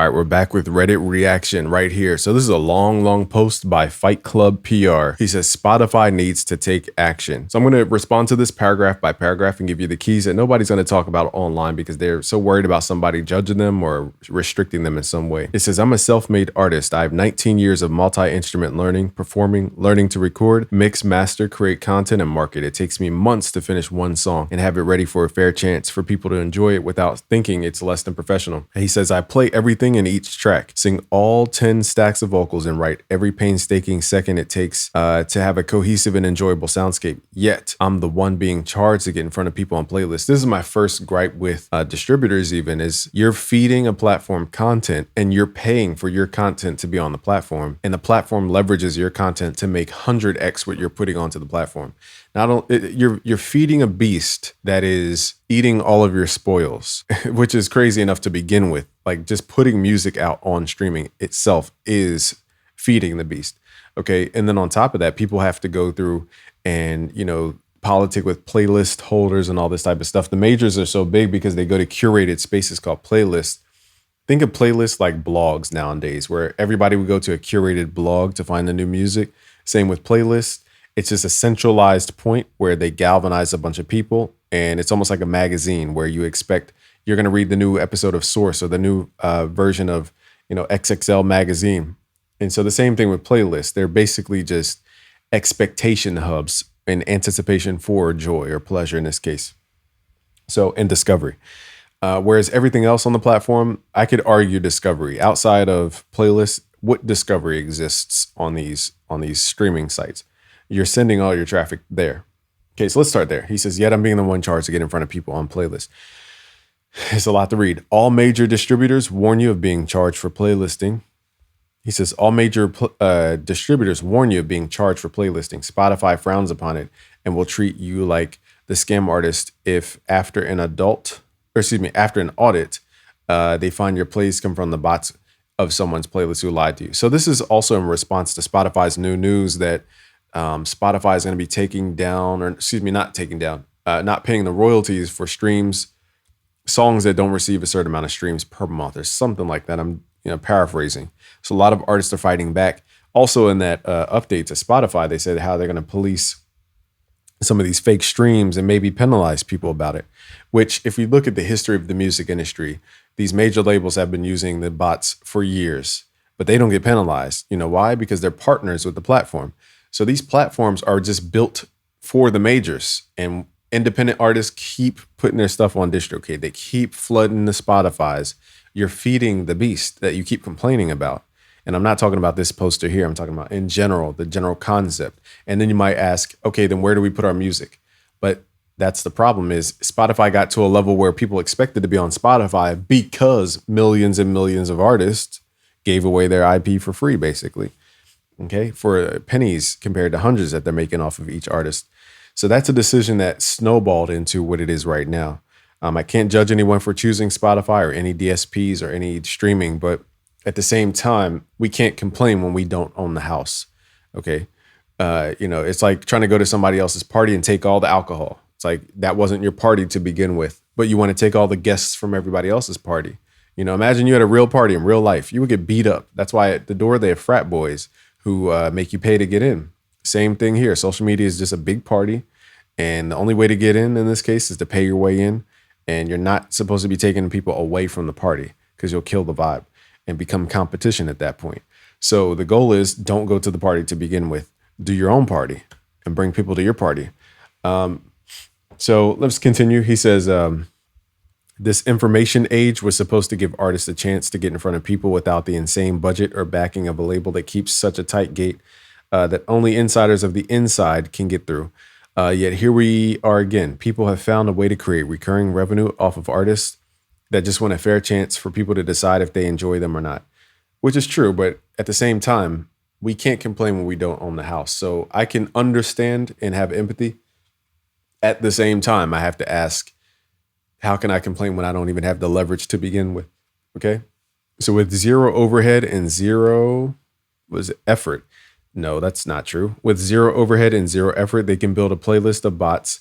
All right, we're back with Reddit reaction right here. So this is a long post by Fight Club PR. He says Spotify needs to take action. So I'm going to respond to this paragraph by paragraph and give you the keys that nobody's going to talk about online because they're so worried about somebody judging them or restricting them in some way. It says, I'm a self-made artist. I have 19 years of multi-instrument learning, performing, learning to record, mix, master, create content, and market. It takes me months to finish one song and have it ready for a fair chance for people to enjoy it without thinking it's less than professional. He says, I play everything in each track, sing all 10 stacks of vocals, and write every painstaking second it takes to have a cohesive and enjoyable soundscape. Yet, I'm the one being charged to get in front of people on playlists. This is my first gripe with distributors even, is you're feeding a platform content and you're paying for your content to be on the platform, and the platform leverages your content to make 100x what you're putting onto the platform. You're feeding a beast that is eating all of your spoils, which is crazy enough to begin with. Like, just putting music out on streaming itself is feeding the beast. Okay. And then on top of that, people have to go through and, politic with playlist holders and all this type of stuff. The majors are so big because they go to curated spaces called playlists. Think of playlists like blogs nowadays, where everybody would go to a curated blog to find the new music. Same with playlists. It's just a centralized point where they galvanize a bunch of people. And it's almost like a magazine where you expect you're going to read the new episode of Source or the new version of, XXL magazine. And so the same thing with playlists. They're basically just expectation hubs in anticipation for joy or pleasure in this case. So, and discovery. Whereas everything else on the platform, I could argue discovery. Outside of playlists, what discovery exists on these streaming sites? You're sending all your traffic there. Okay, so let's start there. He says, yet I'm being the one charged to get in front of people on playlists. It's a lot to read. All major distributors warn you of being charged for playlisting. He says, all major distributors warn you of being charged for playlisting. Spotify frowns upon it and will treat you like the scam artist if after an audit, they find your plays come from the bots of someone's playlist who lied to you. So this is also in response to Spotify's new news that Spotify is going to be not paying the royalties for songs that don't receive a certain amount of streams per month or something like that. I'm paraphrasing. So a lot of artists are fighting back. Also in that update to Spotify, they said how they're going to police some of these fake streams and maybe penalize people about it, which if we look at the history of the music industry, these major labels have been using the bots for years, but they don't get penalized. You know why? Because they're partners with the platform. So these platforms are just built for the majors, and independent artists keep putting their stuff on DistroKid. They keep flooding the Spotifys. You're feeding the beast that you keep complaining about. And I'm not talking about this poster here. I'm talking about in general, the general concept. And then you might ask, okay, then where do we put our music? But that's the problem, is Spotify got to a level where people expected to be on Spotify because millions and millions of artists gave away their IP for free, basically. Okay, for pennies compared to hundreds that they're making off of each artist. So that's a decision that snowballed into what it is right now. I can't judge anyone for choosing Spotify or any DSPs or any streaming, but at the same time, we can't complain when we don't own the house. Okay, it's like trying to go to somebody else's party and take all the alcohol. It's like that wasn't your party to begin with, but you want to take all the guests from everybody else's party. Imagine you had a real party in real life. You would get beat up. That's why at the door they have frat boys who make you pay to get in. Same thing here. Social media is just a big party. And the only way to get in this case is to pay your way in. And you're not supposed to be taking people away from the party because you'll kill the vibe and become competition at that point. So the goal is don't go to the party to begin with. Do your own party and bring people to your party. So let's continue. He says, this information age was supposed to give artists a chance to get in front of people without the insane budget or backing of a label that keeps such a tight gate that only insiders of the inside can get through. Yet here we are again. People have found a way to create recurring revenue off of artists that just want a fair chance for people to decide if they enjoy them or not, which is true. But at the same time, we can't complain when we don't own the house. So I can understand and have empathy. At the same time, I have to ask, how can I complain when I don't even have the leverage to begin with? Okay. So with zero overhead and zero effort. No, that's not true. With zero overhead and zero effort, they can build a playlist of bots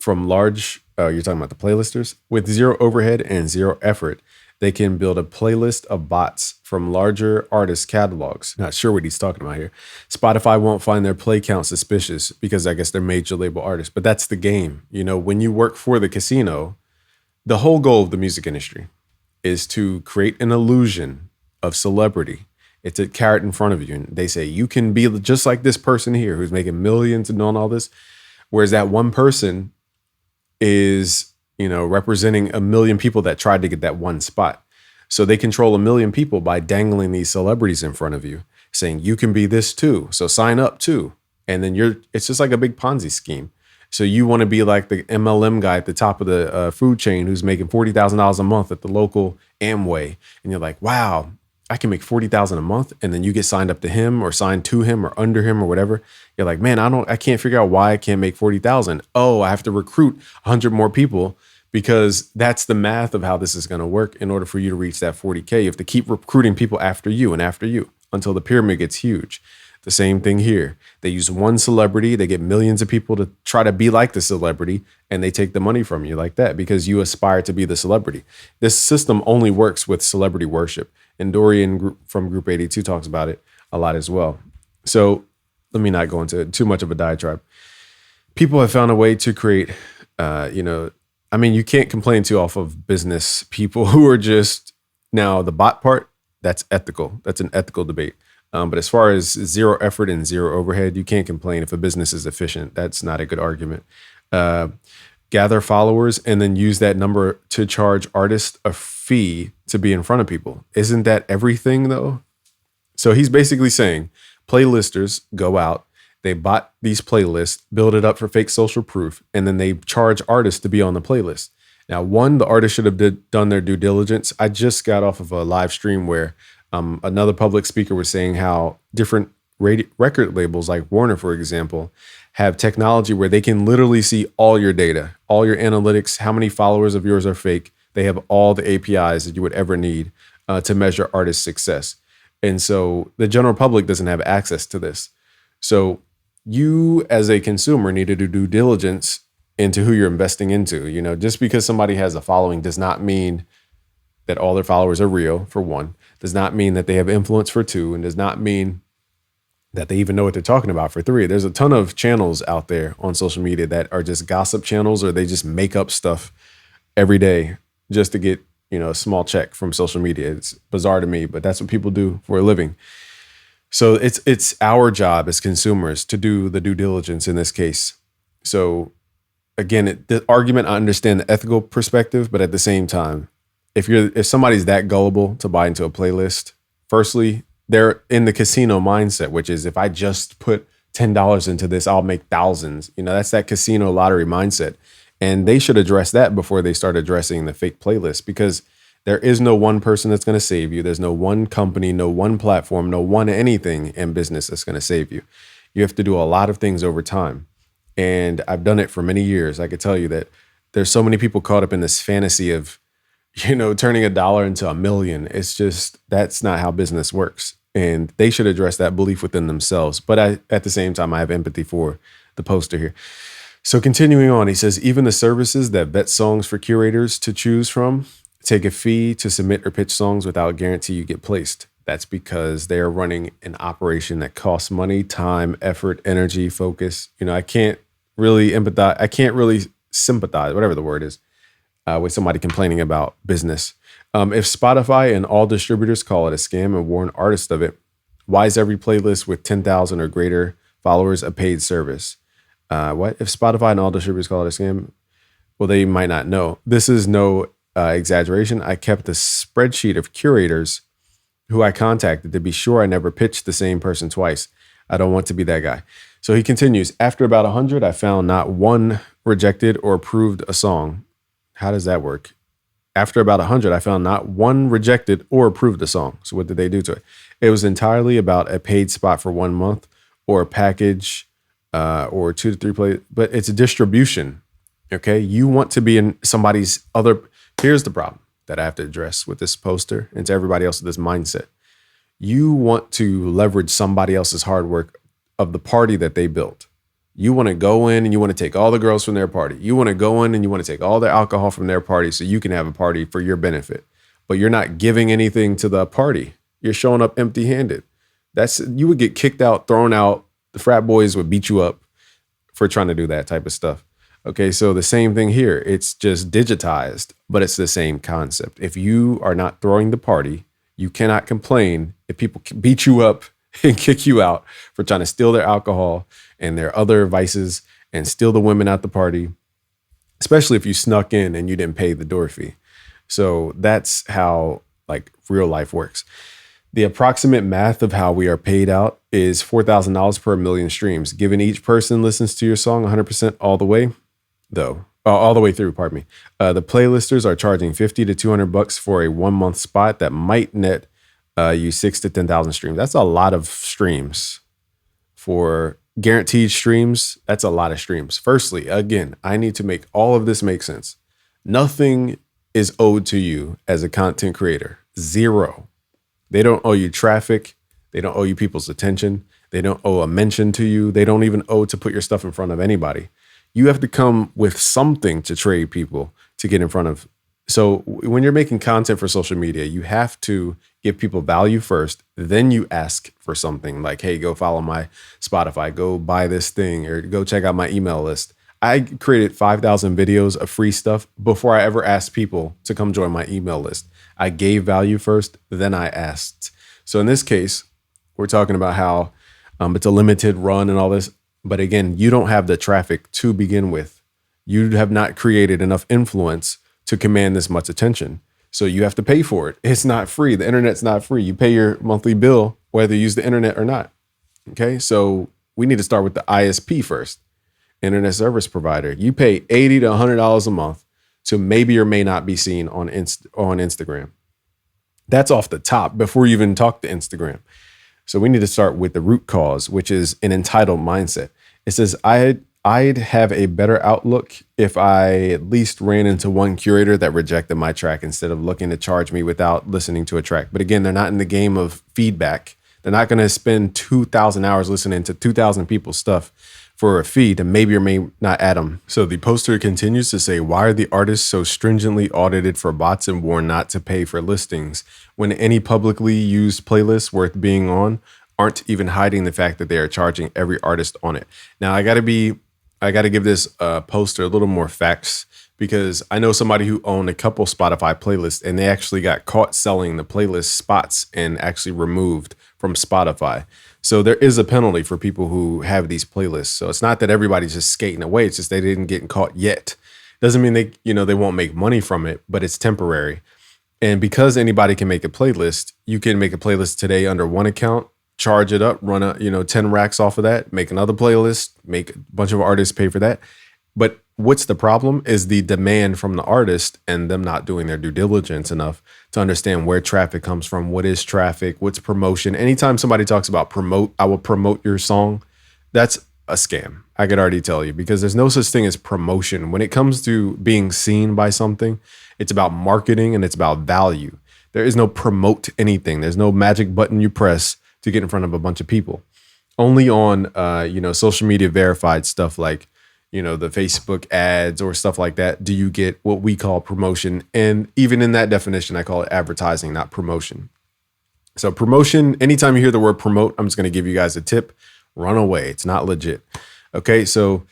from large, you're talking about the playlisters? With zero overhead and zero effort, They can build a playlist of bots from larger artist catalogs. Not sure what he's talking about here. Spotify won't find their play count suspicious because I guess they're major label artists. But that's the game. You know, when you work for the casino, the whole goal of the music industry is to create an illusion of celebrity. It's a carrot in front of you. And they say, you can be just like this person here who's making millions and doing all this. Whereas that one person is, you know, representing a million people that tried to get that one spot. So they control a million people by dangling these celebrities in front of you, saying you can be this too. So sign up too. And then it's just like a big Ponzi scheme. So you want to be like the MLM guy at the top of the food chain who's making $40,000 a month at the local Amway. And you're like, wow, I can make $40,000 a month. And then you get signed up to him or signed to him or under him or whatever. You're like, man, I can't figure out why I can't make 40,000. Oh, I have to recruit 100 more people because that's the math of how this is going to work. In order for you to reach that 40K, you have to keep recruiting people after you until the pyramid gets huge. The same thing here. They use one celebrity, they get millions of people to try to be like the celebrity, and they take the money from you like that because you aspire to be the celebrity. This system only works with celebrity worship. And Dorian from Group 82 talks about it a lot as well. So let me not go into too much of a diatribe. People have found a way to create, you can't complain too off of business people who are just, now the bot part, that's ethical. That's an ethical debate. But as far as zero effort and zero overhead, you can't complain if a business is efficient. That's not a good argument. Gather followers and then use that number to charge artists a fee to be in front of people. Isn't that everything though? So he's basically saying playlisters go out, they bought these playlists, build it up for fake social proof, and then they charge artists to be on the playlist. Now, one, the artist should have done their due diligence. I just got off of a live stream where another public speaker was saying how different record labels like Warner, for example, have technology where they can literally see all your data, all your analytics, how many followers of yours are fake. They have all the APIs that you would ever need to measure artist success. And so the general public doesn't have access to this. So you as a consumer need to do due diligence into who you're investing into. You know, just because somebody has a following does not mean that all their followers are real, for one, does not mean that they have influence, for two, and does not mean that they even know what they're talking about, for three. There's a ton of channels out there on social media that are just gossip channels, or they just make up stuff every day just to get, a small check from social media. It's bizarre to me, but that's what people do for a living. So it's our job as consumers to do the due diligence in this case. So again, the argument, I understand the ethical perspective, but at the same time, if somebody's that gullible to buy into a playlist, firstly, they're in the casino mindset, which is if I just put $10 into this, I'll make thousands. That's that casino lottery mindset. And they should address that before they start addressing the fake playlist, because there is no one person that's going to save you. There's no one company, no one platform, no one anything in business that's going to save you. You have to do a lot of things over time. And I've done it for many years. I could tell you that there's so many people caught up in this fantasy of, turning $1 into $1 million. It's just, that's not how business works. And they should address that belief within themselves. But at the same time, I have empathy for the poster here. So continuing on, he says, even the services that vet songs for curators to choose from take a fee to submit or pitch songs without guarantee you get placed. That's because they are running an operation that costs money, time, effort, energy, focus. I can't really empathize. I can't really sympathize, whatever the word is, with somebody complaining about business. If Spotify and all distributors call it a scam and warn artists of it, why is every playlist with 10,000 or greater followers a paid service? What if Spotify and all distributors call it a scam? Well, they might not know. This is no exaggeration. I kept a spreadsheet of curators who I contacted to be sure I never pitched the same person twice. I don't want to be that guy. So he continues, after about 100, I found not one rejected or approved a song. How does that work? After about 100, I found not one rejected or approved a song. So what did they do to it? It was entirely about a paid spot for 1 month or a package or 2 to 3 plays, but it's a distribution. Okay. You want to be in somebody's other. Here's the problem that I have to address with this poster and to everybody else with this mindset. You want to leverage somebody else's hard work of the party that they built. You want to go in and you want to take all the girls from their party. You want to go in and you want to take all the alcohol from their party so you can have a party for your benefit. but you're not giving anything to the party. You're showing up empty-handed. You would get kicked out, thrown out. The frat boys would beat you up for trying to do that type of stuff. Okay, so the same thing here. It's just digitized, but it's the same concept. If you are not throwing the party, you cannot complain if people beat you up and kick you out for trying to steal their alcohol and their other vices and steal the women at the party, especially if you snuck in and you didn't pay the door fee. So that's how like real life works. The approximate math of how we are paid out is $4,000 per million streams. Given each person listens to your song 100% all the way, all the way through, pardon me. The playlisters are charging $50 to $200 for a 1 month spot that might net you 6,000 to 10,000 streams. That's a lot of streams for guaranteed streams. That's a lot of streams. Firstly, again, I need to make all of this make sense. Nothing is owed to you as a content creator. Zero. They don't owe you traffic. They don't owe you people's attention. They don't owe a mention to you. They don't even owe to put your stuff in front of anybody. You have to come with something to trade people to get in front of. So when you're making content for social media, you have to give people value first. Then you ask for something like, hey, go follow my Spotify, go buy this thing, or go check out my email list. I created 5,000 videos of free stuff before I ever asked people to come join my email list. I gave value first, then I asked. So in this case, we're talking about how it's a limited run and all this. But again, you don't have the traffic to begin with. You have not created enough influence to command this much attention. So you have to pay for it. It's not free. The internet's not free. You pay your monthly bill, whether you use the internet or not. Okay, so we need to start with the ISP first, internet service provider. You pay $80 to $100 a month to maybe or may not be seen on Instagram. That's off the top before you even talk to Instagram. So we need to start with the root cause, which is an entitled mindset. It says, I'd have a better outlook if I at least ran into one curator that rejected my track instead of looking to charge me without listening to a track. But again, they're not in the game of feedback. They're not going to spend 2,000 hours listening to 2,000 people's stuff for a fee to maybe or may not add them. So the poster continues to say, why are the artists so stringently audited for bots and warned not to pay for listings when any publicly used playlists worth being on aren't even hiding the fact that they are charging every artist on it? Now, I got to give this poster a little more facts because I know somebody who owned a couple Spotify playlists and they actually got caught selling the playlist spots and actually removed from Spotify. So there is a penalty for people who have these playlists. So it's not that everybody's just skating away. It's just they didn't get caught yet. Doesn't mean they won't make money from it, but it's temporary. And because anybody can make a playlist, you can make a playlist today under one account, charge it up, run 10 racks off of that, make another playlist, make a bunch of artists pay for that. But what's the problem is the demand from the artist and them not doing their due diligence enough to understand where traffic comes from, what is traffic, what's promotion. Anytime somebody talks about I will promote your song, that's a scam. I could already tell you, because there's no such thing as promotion. When it comes to being seen by something, it's about marketing and it's about value. There is no promote anything. There's no magic button you press to get in front of a bunch of people. Only on social media verified stuff like the Facebook ads or stuff like that do you get what we call promotion. And even in that definition, I call it advertising, not promotion. So promotion, anytime you hear the word promote, I'm just going to give you guys a tip. Run away. It's not legit. Okay, so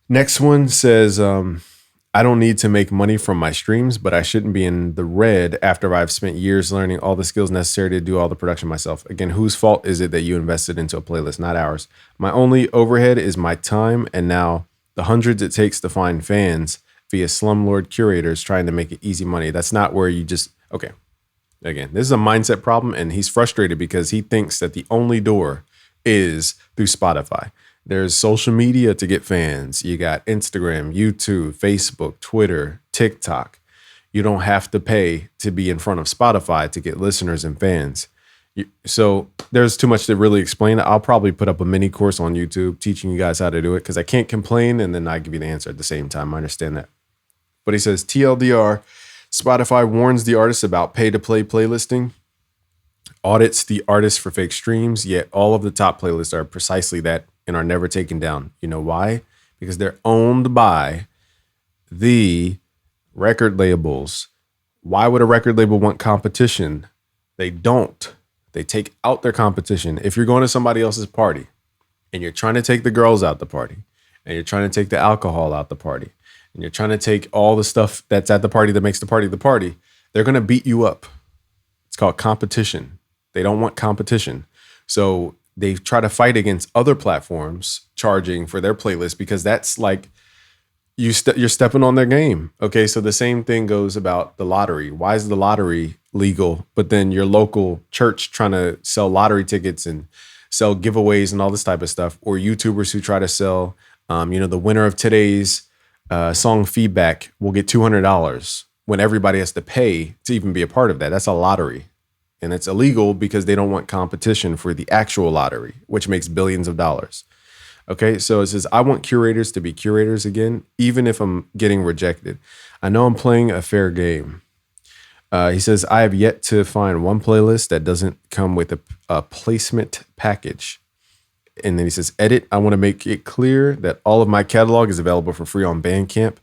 next one says, I don't need to make money from my streams, but I shouldn't be in the red after I've spent years learning all the skills necessary to do all the production myself. Again, whose fault is it that you invested into a playlist? Not ours. My only overhead is my time, and now the hundreds it takes to find fans via slumlord curators trying to make it easy money. That's not where you just, okay. Again, this is a mindset problem, and he's frustrated because he thinks that the only door is through Spotify. There's social media to get fans. You got Instagram, YouTube, Facebook, Twitter, TikTok. You don't have to pay to be in front of Spotify to get listeners and fans. So there's too much to really explain. I'll probably put up a mini course on YouTube teaching you guys how to do it, because I can't complain and then I give you the answer at the same time. I understand that. But he says, TLDR, Spotify warns the artists about pay-to-play playlisting, audits the artists for fake streams, yet all of the top playlists are precisely that and are never taken down. You know why? Because they're owned by the record labels Why would a record label want competition? They don't. They take out their competition. If you're going to somebody else's party and you're trying to take the girls out the party and you're trying to take the alcohol out the party and you're trying to take all the stuff that's at the party that makes the party, they're going to beat you up. It's called competition. They don't want competition. So they try to fight against other platforms charging for their playlist because that's like you're stepping on their game. Okay, so the same thing goes about the lottery. Why is the lottery legal, but then your local church trying to sell lottery tickets and sell giveaways and all this type of stuff, or YouTubers who try to sell, the winner of today's song feedback will get $200 when everybody has to pay to even be a part of that. That's a lottery. And it's illegal because they don't want competition for the actual lottery, which makes billions of dollars. Okay, so it says, I want curators to be curators again, even if I'm getting rejected. I know I'm playing a fair game. He says, I have yet to find one playlist that doesn't come with a placement package. And then he says, edit, I want to make it clear that all of my catalog is available for free on Bandcamp.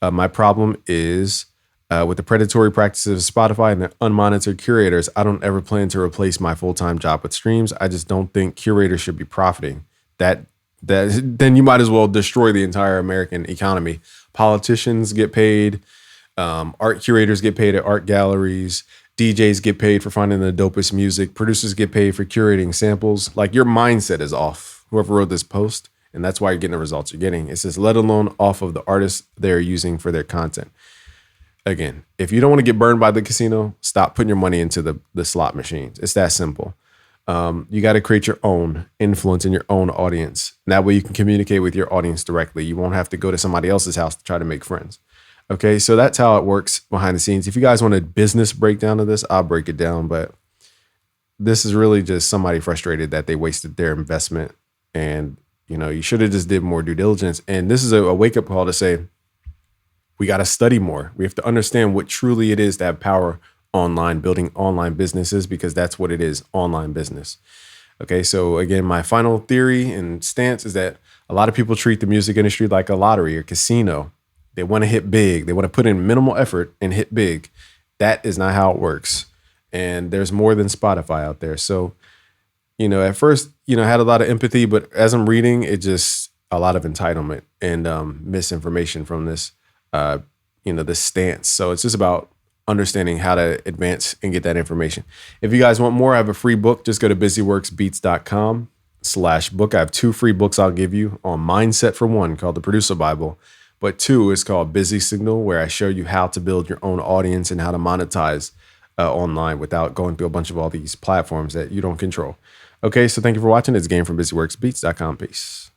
My problem is with the predatory practices of Spotify and the unmonitored curators, I don't ever plan to replace my full-time job with streams. I just don't think curators should be profiting. Then you might as well destroy the entire American economy. Politicians get paid. Art curators get paid at art galleries. DJs get paid for finding the dopest music. Producers get paid for curating samples. Like, your mindset is off, whoever wrote this post. And that's why you're getting the results you're getting. It says, let alone off of the artists they're using for their content. Again, if you don't want to get burned by the casino, stop putting your money into the slot machines. It's that simple. You got to create your own influence in your own audience. And that way you can communicate with your audience directly. You won't have to go to somebody else's house to try to make friends. Okay, so that's how it works behind the scenes. If you guys want a business breakdown of this, I'll break it down. But this is really just somebody frustrated that they wasted their investment. And, you should have just did more due diligence. And this is a wake-up call to say, we got to study more. We have to understand what truly it is to have power online, building online businesses, because that's what it is, online business. Okay, so again, my final theory and stance is that a lot of people treat the music industry like a lottery or casino. They want to hit big. They want to put in minimal effort and hit big. That is not how it works. And there's more than Spotify out there. So, at first, I had a lot of empathy, but as I'm reading, it just a lot of entitlement and misinformation from this, this stance. So it's just about understanding how to advance and get that information. If you guys want more, I have a free book. Just go to busyworksbeats.com/book. I have 2 free books I'll give you on mindset, for one, called The Producer Bible. But 2 is called Busy Signal, where I show you how to build your own audience and how to monetize online without going through a bunch of all these platforms that you don't control. Okay, so thank you for watching. It's Game from busyworksbeats.com. Peace.